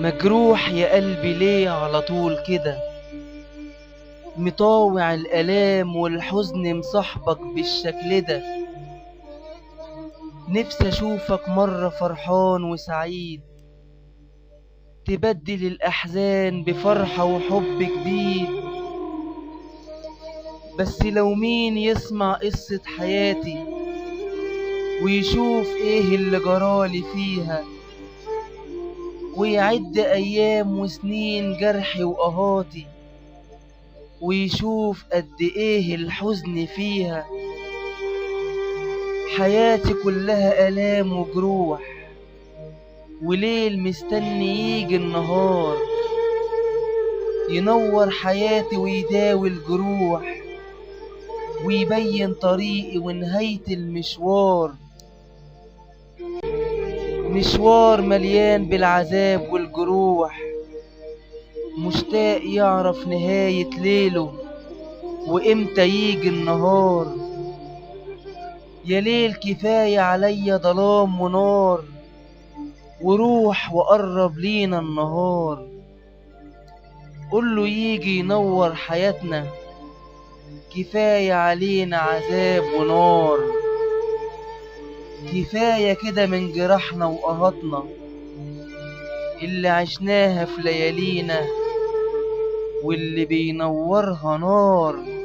مجروح يا قلبي ليه على طول كده، مطاوع الآلام والحزن مصاحبك بالشكل ده. نفسي أشوفك مرة فرحان وسعيد، تبدل الأحزان بفرحة وحب جديد. بس لو مين يسمع قصة حياتي ويشوف ايه اللي جرالي فيها، ويعد أيام وسنين جرحي وقهاتي، ويشوف قد ايه الحزن فيها. حياتي كلها آلام وجروح، وليل مستني يجي النهار ينور حياتي ويداوي الجروح، ويبين طريقي ونهاية المشوار. مشوار مليان بالعذاب والجروح، مشتاق يعرف نهاية ليله وإمتى يجي النهار. يا ليل كفاية عليا ظلام ونار، وروح وقرب لينا النهار. قوله يجي ينور حياتنا، كفاية علينا عذاب ونار. كفاية كده من جراحنا وقهاتنا اللي عشناها في ليالينا، واللي بينورها نار.